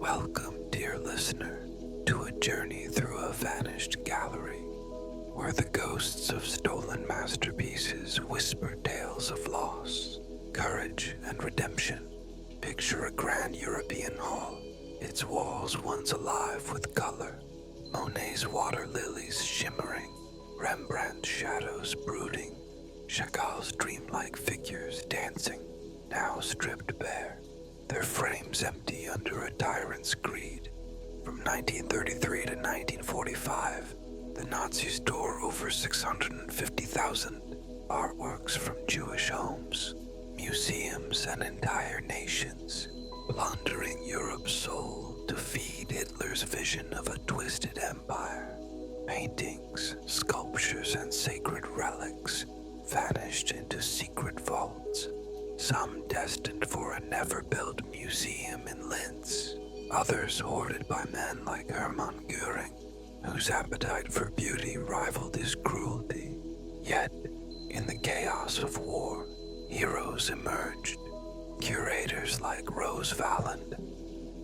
Welcome, dear listener, to a journey through a vanished gallery, where the ghosts of stolen masterpieces whisper tales of loss, courage, and redemption. Picture a grand European hall, its walls once alive with color, Monet's water lilies shimmering, Rembrandt's shadows brooding, Chagall's dreamlike figures dancing, now stripped bare, their frames empty under a tyrant's greed. From 1933 to 1945, the Nazis tore over 650,000 artworks from Jewish homes, museums, and entire nations, plundering Europe's soul to feed Hitler's vision of a twisted empire. Paintings, sculptures, and sacred relics vanished into secret vaults, some destined for a never-built museum in Linz, others hoarded by men like Hermann Göring, whose appetite for beauty rivaled his cruelty. Yet, in the chaos of war, heroes emerged, curators like Rose Valland,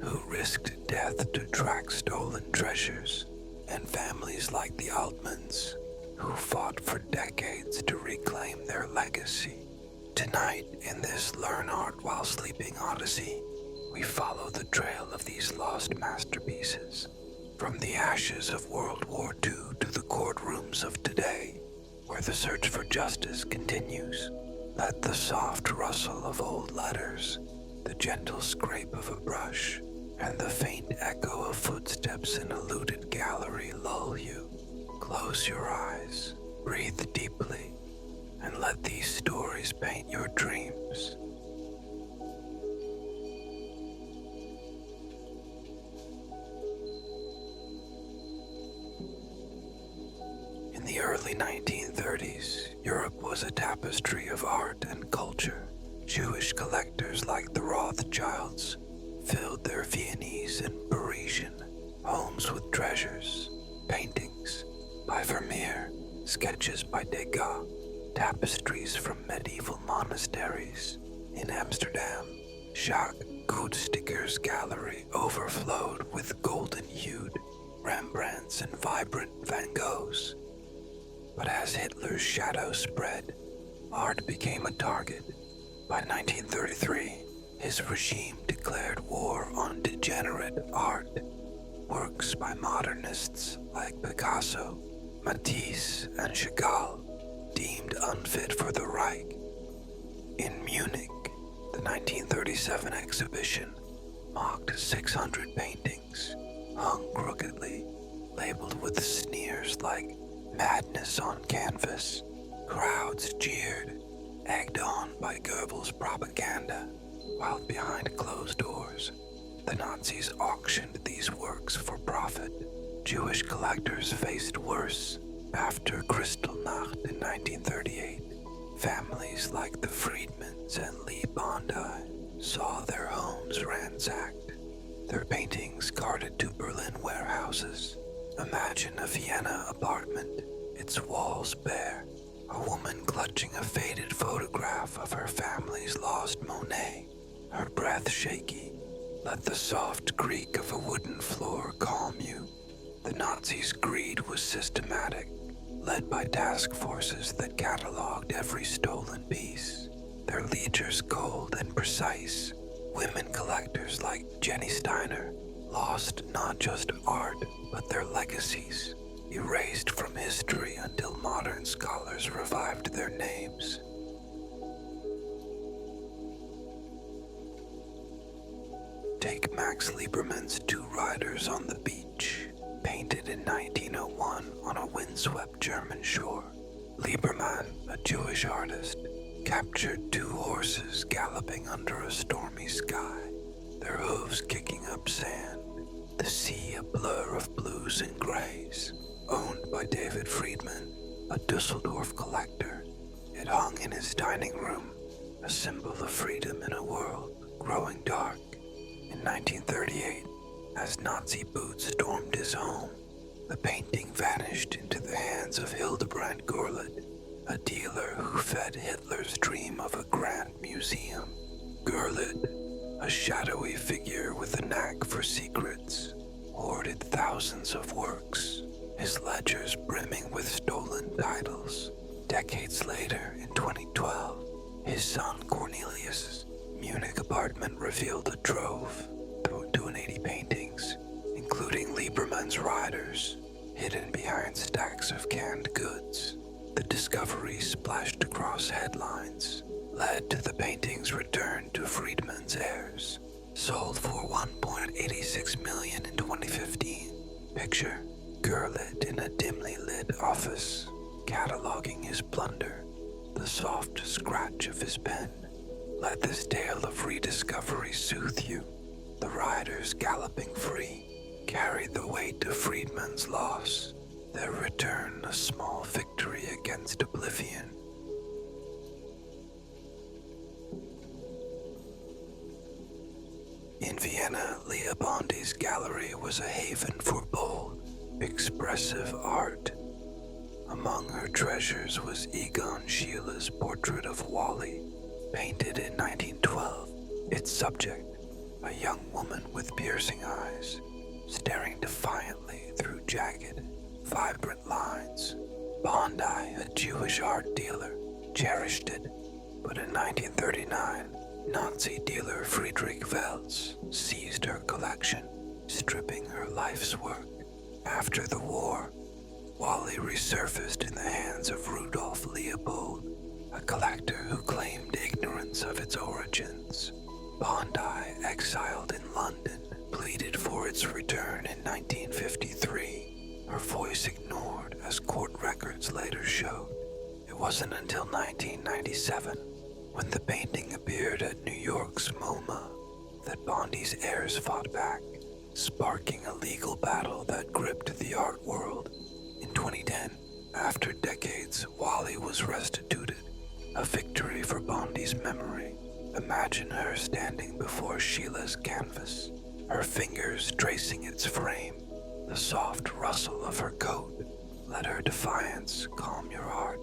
who risked death to track stolen treasures, and families like the Altmans, who fought for decades to reclaim their legacy. Tonight, in this Learn Art While Sleeping Odyssey, we follow the trail of these lost masterpieces, from the ashes of World War II to the courtrooms of today, where the search for justice continues. Let the soft rustle of old letters, the gentle scrape of a brush, and the faint echo of footsteps in a looted gallery lull you. Close your eyes, breathe deeply, and let these stories paint your dreams. In the early 1930s, Europe was a tapestry of art and culture. Jewish collectors like the Rothschilds filled their Viennese and Parisian homes with treasures, paintings by Vermeer, sketches by Degas, tapestries from medieval monasteries. In Amsterdam, Jacques Coudsticker's gallery overflowed with golden-hued Rembrandts and vibrant Van Goghs. But as Hitler's shadow spread, art became a target. By 1933, his regime declared war on degenerate art. Works by modernists like Picasso, Matisse, and Chagall, deemed unfit for the Reich. In Munich, the 1937 exhibition mocked 600 paintings, hung crookedly, labeled with sneers like madness on canvas. Crowds jeered, egged on by Goebbels' propaganda, while behind closed doors, the Nazis auctioned these works for profit. Jewish collectors faced worse. After Kristallnacht in 1938, families like the Friedmans and Lee Bondi saw their homes ransacked, their paintings carted to Berlin warehouses. Imagine a Vienna apartment, its walls bare, a woman clutching a faded photograph of her family's lost Monet, her breath shaky. Let the soft creak of a wooden floor calm you. The Nazis' greed was systematic, led by task forces that cataloged every stolen piece. Their ledgers cold and precise, women collectors like Jenny Steiner lost not just art, but their legacies, erased from history until modern scholars revived their names. Take Max Liebermann's Two Riders on the Beach, painted in 1901 on a windswept German shore. Liebermann, a Jewish artist, captured two horses galloping under a stormy sky, their hooves kicking up sand, the sea a blur of blues and grays. Owned by David Friedman, a Dusseldorf collector, it hung in his dining room, a symbol of freedom in a world growing dark. In 1938, as Nazi boots stormed his home, the painting vanished into the hands of Hildebrand Gurlitt, a dealer who fed Hitler's dream of a grand museum. Gurlitt, a shadowy figure with a knack for secrets, hoarded thousands of works, his ledgers brimming with stolen titles. Decades later, in 2012, his son Cornelius' Munich apartment revealed a trove of 280 paintings, including Lieberman's Riders, hidden behind stacks of canned goods. The discovery splashed across headlines, led to the painting's return to Friedman's heirs, sold for $1.86 million in 2015. Picture Gurlitt in a dimly lit office, cataloging his plunder, the soft scratch of his pen. Let this tale of rediscovery soothe you. The riders galloping free carry the weight of Friedman's loss, their return a small victory against oblivion. In Vienna, Leah Bondi's gallery was a haven for bold, expressive art. Among her treasures was Egon Schiele's portrait of Wally, painted in 1912. Its subject, a young woman with piercing eyes, staring defiantly through jagged, vibrant lines. Bondi, a Jewish art dealer, cherished it, but in 1939, Nazi dealer Friedrich Welz seized her collection, stripping her life's work. After the war, Wally resurfaced in the hands of Rudolf Leopold, a collector who claimed ignorance of its origins. Bondi, exiled in London, pleaded for its return in 1953, her voice ignored as court records later showed. It wasn't until 1997, when the painting appeared at New York's MoMA, that Bondi's heirs fought back, sparking a legal battle that gripped the art world. In 2010, after decades, Wally was restituted, a victory for Bondi's memory. Imagine her standing before Sheila's canvas, her fingers tracing its frame, the soft rustle of her coat. Let her defiance calm your heart.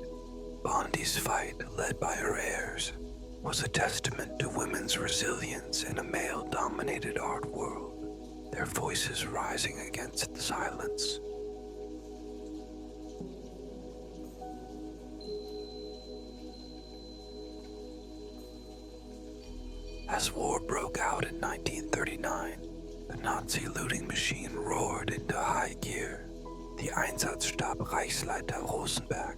Bondi's fight, led by her heirs, was a testament to women's resilience in a male-dominated art world, their voices rising against the silence. As war broke out in 1939, the Nazi looting machine roared into high gear. The Einsatzstab Reichsleiter Rosenberg,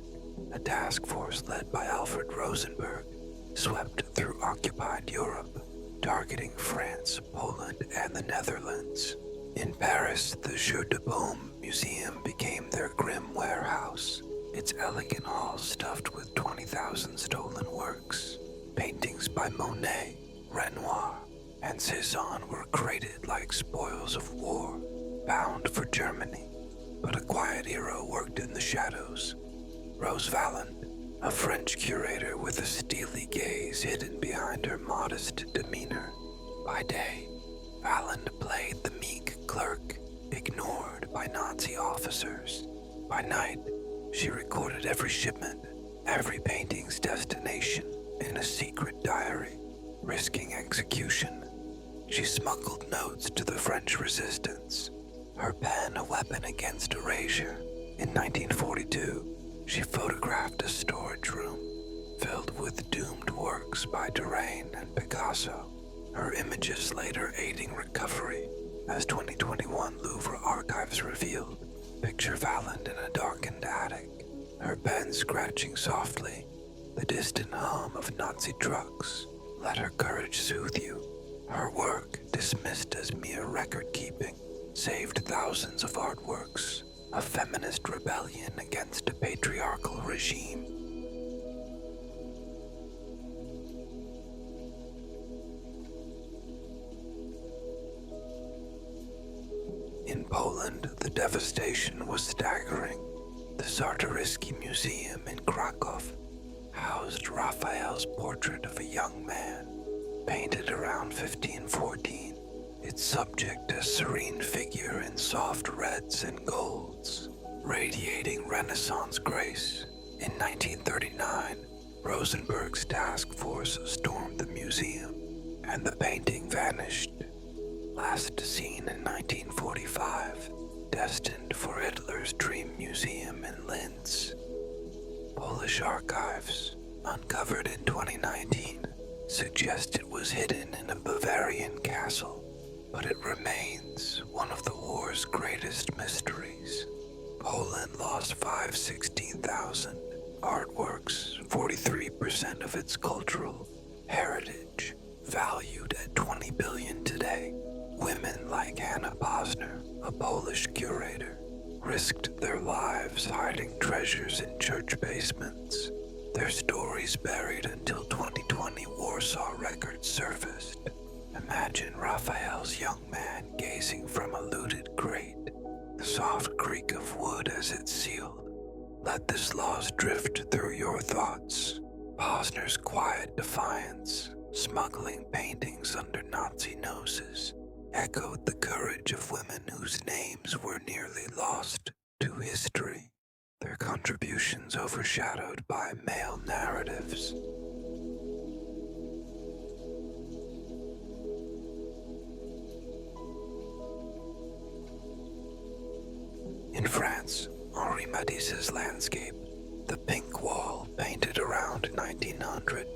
a task force led by Alfred Rosenberg, swept through occupied Europe, targeting France, Poland, and the Netherlands. In Paris, the Jeu de Paume Museum became their grim warehouse, its elegant halls stuffed with 20,000 stolen works. Paintings by Monet, Renoir, and Cezanne were crated like spoils of war, bound for Germany. But a quiet hero worked in the shadows. Rose Valland, a French curator with a steely gaze hidden behind her modest demeanor. By day, Valland played the meek clerk, ignored by Nazi officers. By night, she recorded every shipment, every painting's destination in a secret diary, risking execution. She smuggled notes to the French resistance, her pen a weapon against erasure. In 1942, she photographed a storage room filled with doomed works by Derain and Picasso, her images later aiding recovery, as 2021 Louvre archives revealed. Picture Valland in a darkened attic, her pen scratching softly, the distant hum of Nazi trucks. Let her courage soothe you. Her work, dismissed as mere record-keeping, saved thousands of artworks, a feminist rebellion against a patriarchal regime. In Poland, the devastation was staggering. The Czartoryski Museum in Krakow housed Raphael's portrait of a young man, painted around 1514, its subject a serene figure in soft reds and golds, radiating Renaissance grace. In 1939, Rosenberg's task force stormed the museum, and the painting vanished. Last seen in 1945, destined for Hitler's Dream Museum in Linz. Polish archives, uncovered in 2019, suggest it was hidden in a Bavarian castle, but it remains one of the war's greatest mysteries. Poland lost 516,000 artworks, 43% of its cultural heritage, valued at 20 billion today. Women like Hanna Posner, a Polish curator, risked their lives hiding treasures in church basements. Their stories buried until 2020 Warsaw records surfaced. Imagine Raphael's young man gazing from a looted crate, the soft creak of wood as it's sealed. Let this loss drift through your thoughts. Posner's quiet defiance, smuggling paintings under Nazi noses, echoed the courage of women whose names were nearly lost to history, their contributions overshadowed by male narratives. In France, Henri Matisse's landscape, the Pink Wall, painted around 1900,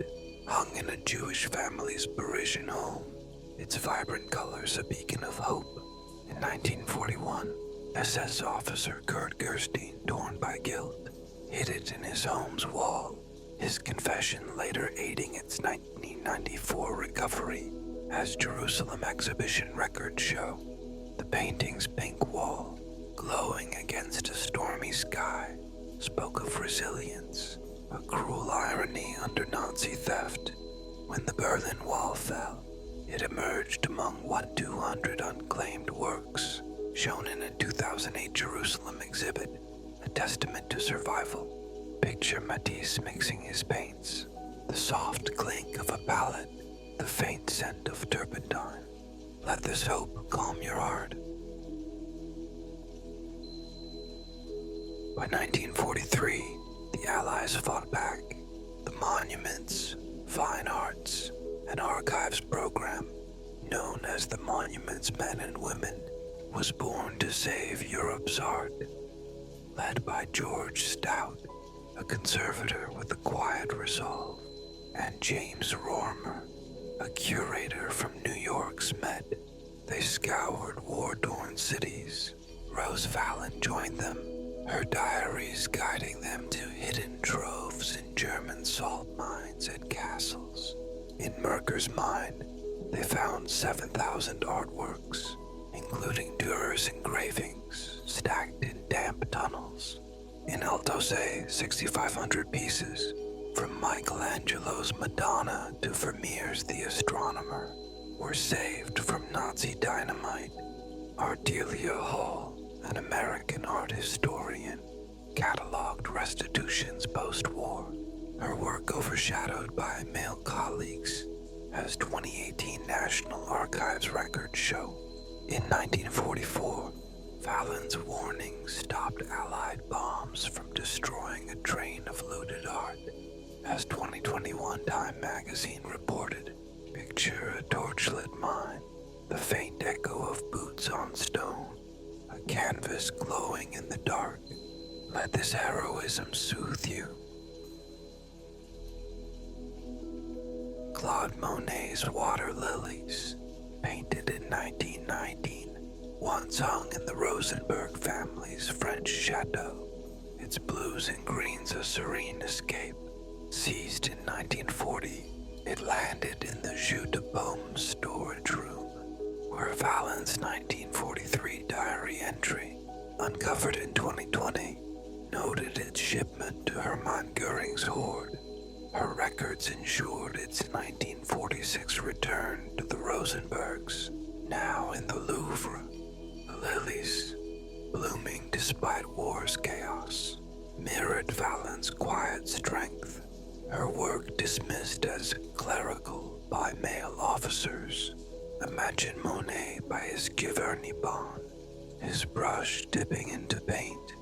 hung in a Jewish family's Parisian home, its vibrant colors a beacon of hope. In 1941, SS officer Kurt Gerstein, torn by guilt, hid it in his home's wall, his confession later aiding its 1994 recovery, as Jerusalem exhibition records show. The painting's pink wall, glowing against a stormy sky, spoke of resilience, a cruel irony under Nazi theft. When the Berlin Wall fell, it emerged among 200 unclaimed works, shown in a 2008 Jerusalem exhibit, a testament to survival. Picture Matisse mixing his paints, the soft clink of a palette, the faint scent of turpentine. Let this hope calm your heart. By 1943, the Allies fought back. The Monuments, Fine Arts, and Archives program, known as the Monuments Men and Women, was born to save Europe's art. Led by George Stout, a conservator with a quiet resolve, and James Rormer, a curator from New York's Met, they scoured war-torn cities. Rose Fallon joined them, her diaries guiding them to hidden troves in German salt mines and castles. In Merker's mine, they found 7,000 artworks, including Dürer's engravings stacked in damp tunnels. In Altose, 6,500 pieces, from Michelangelo's Madonna to Vermeer's The Astronomer, were saved from Nazi dynamite. Ardelia Hall, an American art historian, cataloged restitutions post-war, her work overshadowed by male colleagues, as 2018 National Archives records show. In 1944, Fallon's warning stopped Allied bombs from destroying a train of looted art. As 2021 Time magazine reported, picture a torchlit mine, the faint echo of boots on stone, a canvas glowing in the dark. Let this heroism soothe you. Claude Monet's Water Lilies, painted in 1919, once hung in the Rosenberg family's French chateau, its blues and greens a serene escape. Seized in 1940, it landed in the Jeu de Paume storage room, where Fallon's 1943 diary entry, uncovered in 2020, noted its shipment to Hermann Goering's hoard. Her records ensured its 1946 return to the Rosenbergs, now in the Louvre. The lilies, blooming despite war's chaos, mirrored Fallon's quiet strength, her work dismissed as clerical by male officers. Imagine Monet by his Giverny Bon, his brush dipping into paint,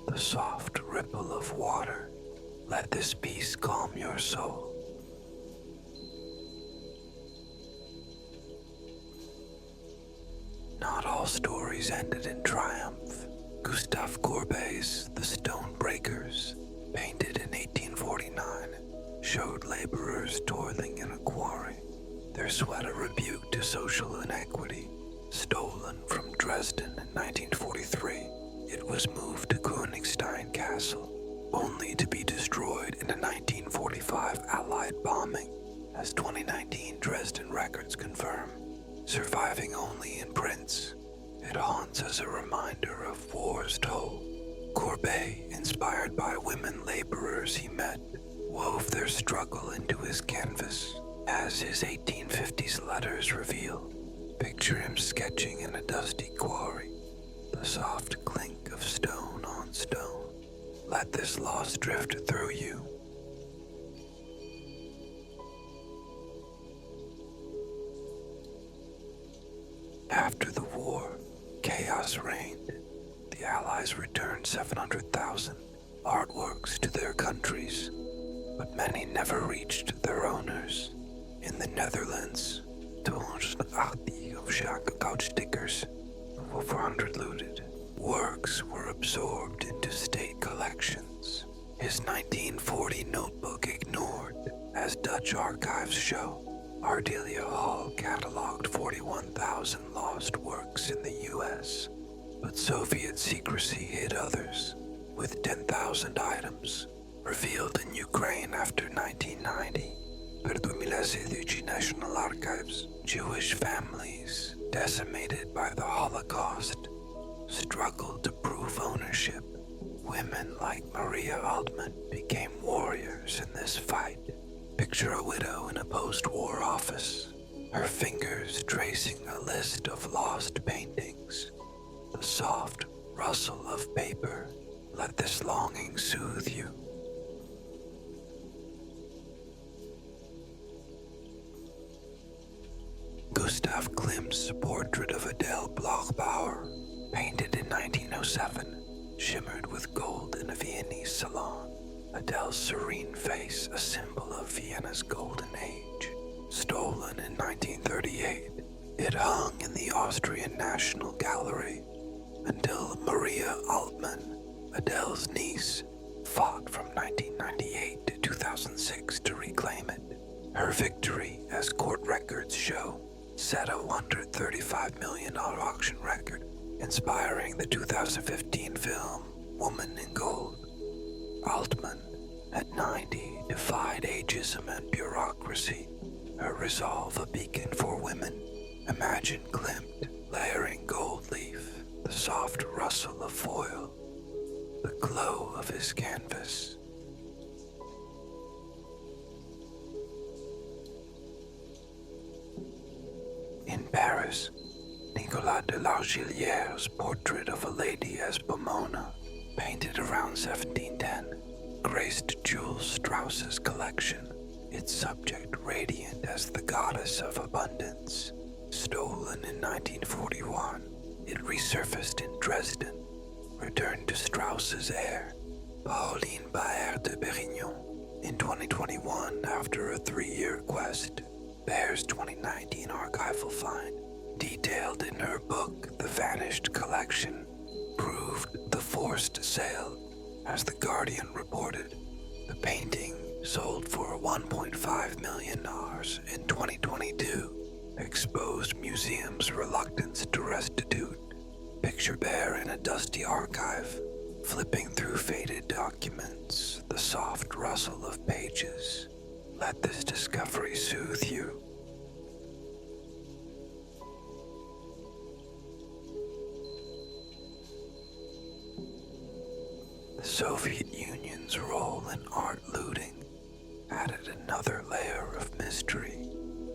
the soft ripple of water. Let this piece calm your soul. stories ended in triumph. Gustave Courbet's The Stone Breakers, painted in 1849, showed laborers toiling in a quarry, their sweat a rebuke to social inequity. Stolen from Dresden in 1943, it was moved to Königstein Castle, only to be destroyed in a 1945 Allied bombing, as 2019 Dresden records confirm. Surviving only in prints, it haunts as a reminder of war's toll. Courbet, inspired by women laborers he met, wove their struggle into his canvas, as his 1850s letters reveal. Picture him sketching in a dusty quarry, the soft clink of stone on stone. Let this loss drift through you. After the war, chaos reigned. The Allies returned 700,000 artworks to their countries, but many never reached their owners. In the Netherlands, 280 of Jacques Goudstickers, over 400 looted, works were absorbed into state collections. His 1940 notebook ignored, as Dutch archives show. Ardelia Hall cataloged 41,000 lost works in the US, but Soviet secrecy hid others, with 10,000 items revealed in Ukraine after 1990. Per 2016 National Archives, Jewish families decimated by the Holocaust struggled to prove ownership. Women like Maria Altman became warriors in this fight. Picture a widow in a post-war office, her fingers tracing a list of lost paintings. The soft rustle of paper. Let this longing soothe you. Gustav Klimt's portrait of Adele Bloch-Bauer, painted in 1907, shimmered with gold in a Viennese salon. Adele's serene face, a symbol of Vienna's golden age. Stolen in 1938, it hung in the Austrian National Gallery until Maria Altman, Adele's niece, fought from 1998 to 2006 to reclaim it. Her victory, as court records show, set a $135 million auction record, inspiring the 2015 film Woman in Gold. Altman, at 90, defied ageism and bureaucracy, her resolve a beacon for women. Imagine Klimt layering gold leaf, the soft rustle of foil, the glow of his canvas. In Paris, Nicolas de Largilliere's portrait of a lady as Pomona, painted around 1710, graced Jules Strauss's collection, its subject radiant as the goddess of abundance. Stolen in 1941, it resurfaced in Dresden, returned to Strauss's heir, Pauline Baer de Berignon, in 2021 after a 3-year quest. Baer's 2019 archival find, detailed in her book The Vanished Collection, proved the forced sale. As The Guardian reported, the painting sold for $1.5 million in 2022, exposed museums' reluctance to restitute. Picture Baer in a dusty archive, flipping through faded documents, the soft rustle of pages. Let this discovery soothe you. The Soviet Union's role in art looting added another layer of mystery.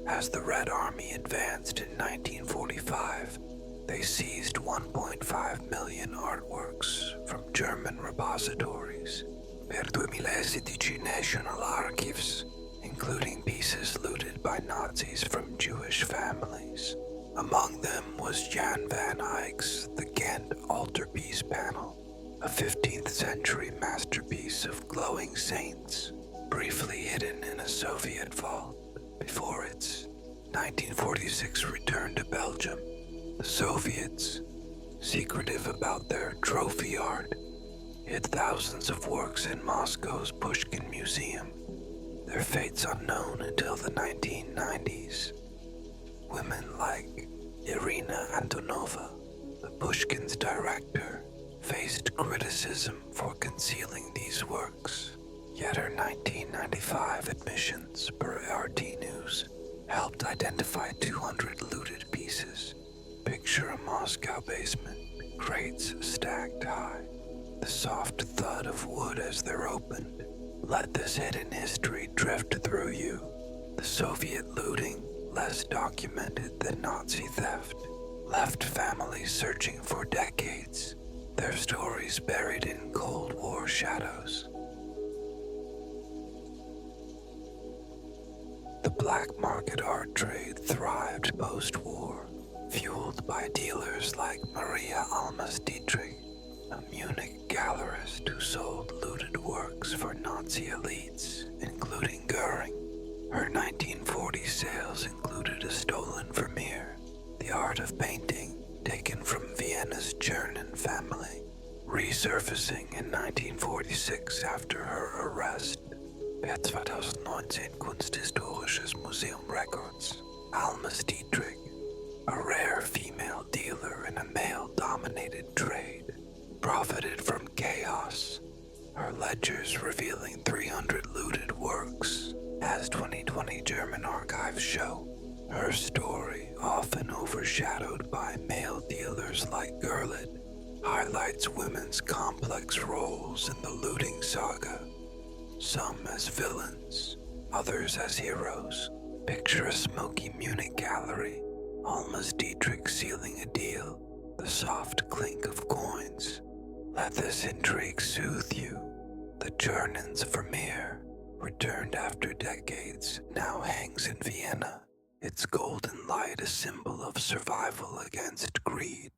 As the Red Army advanced in 1945, they seized 1.5 million artworks from German repositories. Per 2016 National Archives, including pieces looted by Nazis from Jewish families. Among them was Jan van Eyck's The Ghent Altarpiece panel, a 15th century masterpiece of glowing saints, briefly hidden in a Soviet vault before its 1946 return to Belgium. The Soviets, secretive about their trophy art, hid thousands of works in Moscow's Pushkin Museum, their fates unknown until the 1990s. Women like Irina Antonova, the Pushkin's director, faced criticism for concealing these works. Yet her 1995 admissions, per RT News, helped identify 200 looted pieces. Picture a Moscow basement, crates stacked high, the soft thud of wood as they're opened. Let this hidden history drift through you. The Soviet looting, less documented than Nazi theft, left families searching for decades, their stories buried in Cold War shadows. The black market art trade thrived post-war, fueled by dealers like Maria Almas Dietrich, a Munich gallerist who sold looted works for Nazi elites, including Goering. Her 1940 sales included a stolen Vermeer, the art of painting taken from Vienna's Chernin family, resurfacing in 1946 after her arrest. Per 2019 Kunsthistorisches Museum records, Almas Dietrich, a rare female dealer in a male-dominated trade, profited from chaos, her ledgers revealing 300 looted works. As 2020 German archives show, her story, often overshadowed by male dealers like Gerlid, highlights women's complex roles in the looting saga. Some as villains, others as heroes. Picture a smoky Munich gallery, Almas Dietrich sealing a deal, the soft clink of coins. Let this intrigue soothe you. The Chernins Vermeer, returned after decades, now hangs in Vienna, its golden light a symbol of survival against greed.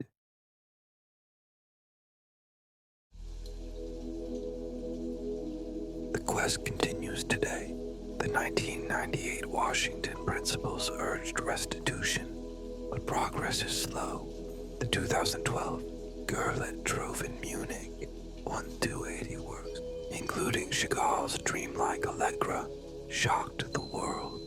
The quest continues today. The 1998 Washington Principles urged restitution, but progress is slow. The 2012 Gerlid drove in Munich, won 280 works, including Chagall's dreamlike Allegra, shocked the world.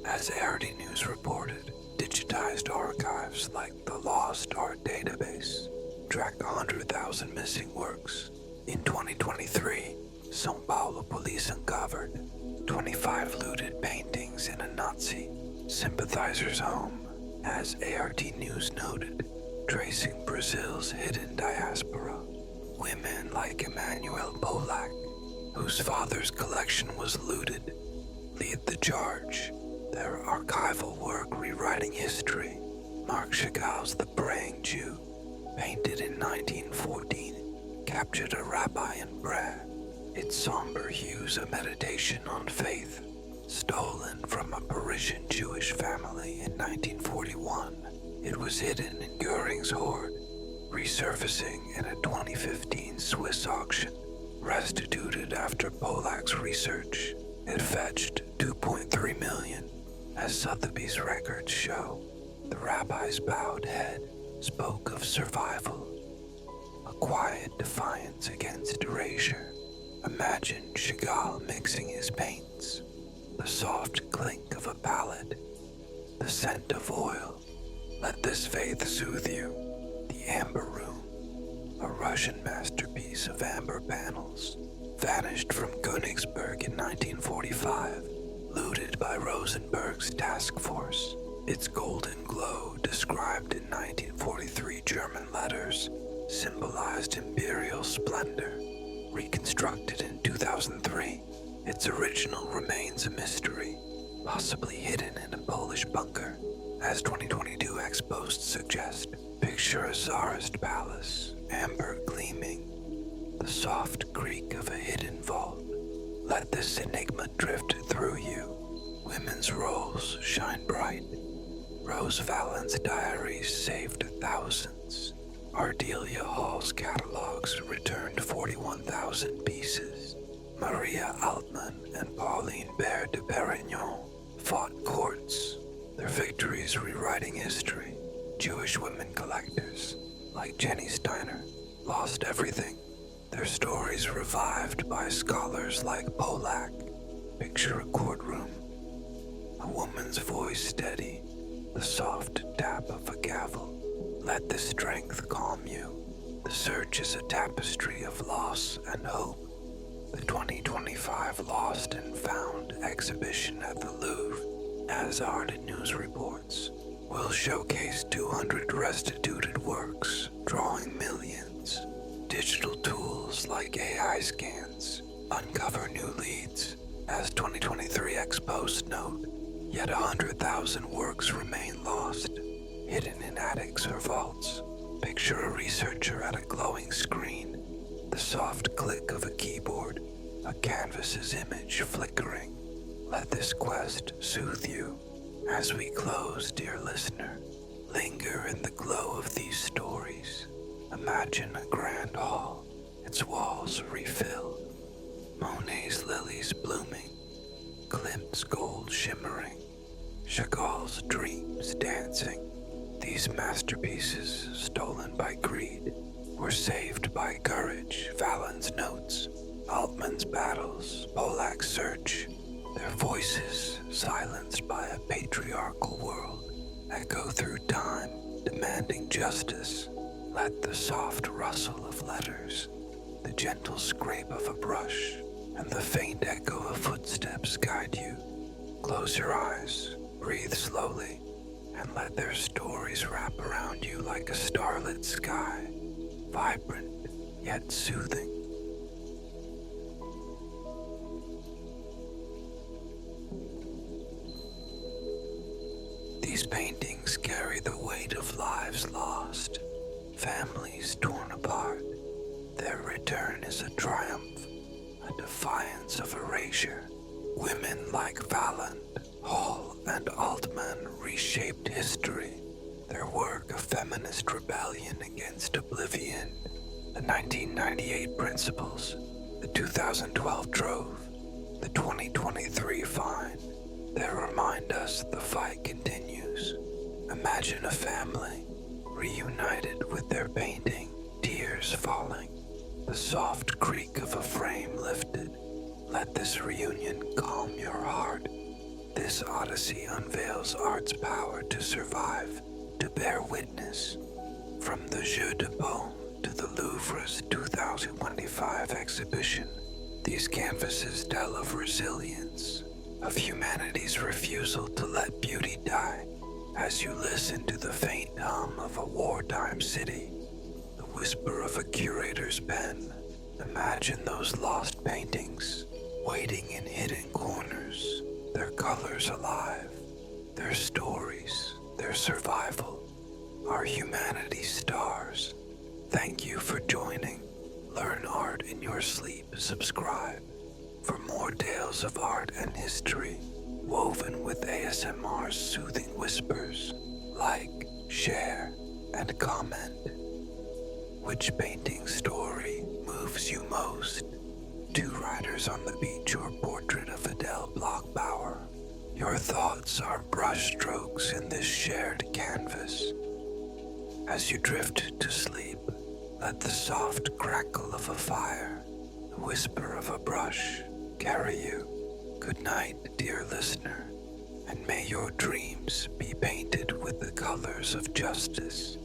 As ARD News reported, digitized archives like the Lost Art Database track 100,000 missing works. In 2023, São Paulo police uncovered 25 looted paintings in a Nazi sympathizer's home, as ART News noted, tracing Brazil's hidden diaspora. Women like Emanuel Polak, whose father's collection was looted, lead the charge, their archival work rewriting history. Marc Chagall's The Praying Jew, painted in 1914, captured a rabbi in prayer, its somber hues a meditation on faith. Stolen from a Parisian Jewish family in 1941, it was hidden in Goering's hoard, resurfacing in a 2015 Swiss auction. Restituted after Polak's research, it fetched $2.3 million. As Sotheby's records show, the rabbi's bowed head spoke of survival, a quiet defiance against erasure. Imagine Chagall mixing his paints, the soft clink of a palette, the scent of oil. Let this faith soothe you. The Amber Room, a Russian masterpiece of amber panels, vanished from Königsberg in 1945, looted by Rosenberg's task force. Its golden glow, described in 1943 German letters, symbolized imperial splendor. Reconstructed in 2003, its original remains a mystery, possibly hidden in a Polish bunker. As 2022 ex-posts suggest, picture a Tsarist palace, amber gleaming, the soft creak of a hidden vault. Let this enigma drift through you. Women's roles shine bright. Rose Valens' diaries saved thousands. Ardelia Hall's catalogs returned 41,000 pieces. Maria Altman and Pauline Baird de Perignon fought courts, their victories rewriting history. Jewish women collectors, like Jenny Steiner, lost everything. Their stories revived by scholars like Pollack. Picture a courtroom, a woman's voice steady, the soft tap of a gavel. Let this strength calm you. The search is a tapestry of loss and hope. The 2025 Lost and Found exhibition at the Louvre, as Art and News reports, will showcase 200 restituted works, drawing millions. Digital tools like AI scans uncover new leads. As 2023 Expos note, yet 100,000 works remain lost, hidden in attics or vaults. Picture a researcher at a glowing screen, the soft click of a keyboard, a canvas's image flickering. Let this quest soothe you. As we close, dear listener, linger in the glow of these stories. Imagine a grand hall, its walls refilled, Monet's lilies blooming, Klimt's gold shimmering, Chagall's dreams dancing. These masterpieces, stolen by greed, were saved by courage, Vallon's notes, Altman's battles, Pollack's search. Their voices, silenced by a patriarchal world, echo through time, demanding justice. Let the soft rustle of letters, the gentle scrape of a brush, and the faint echo of footsteps guide you. Close your eyes, breathe slowly, and let their stories wrap around you like a starlit sky, vibrant yet soothing. These paintings carry the weight of lives lost, families torn apart. Their return is a triumph, a defiance of erasure. Women like Valland, Hall, and Altman reshaped history, their work a feminist rebellion against oblivion. The 1998 Principles, the 2012 Trove, the 2023 Find, they remind us the fight continues. Imagine a family reunited with their painting, tears falling, the soft creak of a frame lifted. Let this reunion calm your heart. This odyssey unveils art's power to survive, to bear witness. From the Jeu de Paume to the Louvre's 2025 exhibition, these canvases tell of resilience, of humanity's refusal to let beauty die. As you listen to the faint hum of a wartime city, the whisper of a curator's pen, imagine those lost paintings, waiting in hidden corners, their colors alive, their stories, their survival, our humanity's stars. Thank you for joining. Learn art in your sleep. Subscribe for more tales of art and history, woven with ASMR's soothing whispers. Like, share, and comment. Which painting story moves you most? Two Riders on the Beach or Portrait of Adele Bloch-Bauer. Your thoughts are brushstrokes in this shared canvas. As you drift to sleep, let the soft crackle of a fire, the whisper of a brush, carry you. Good night, dear listener, and may your dreams be painted with the colors of justice.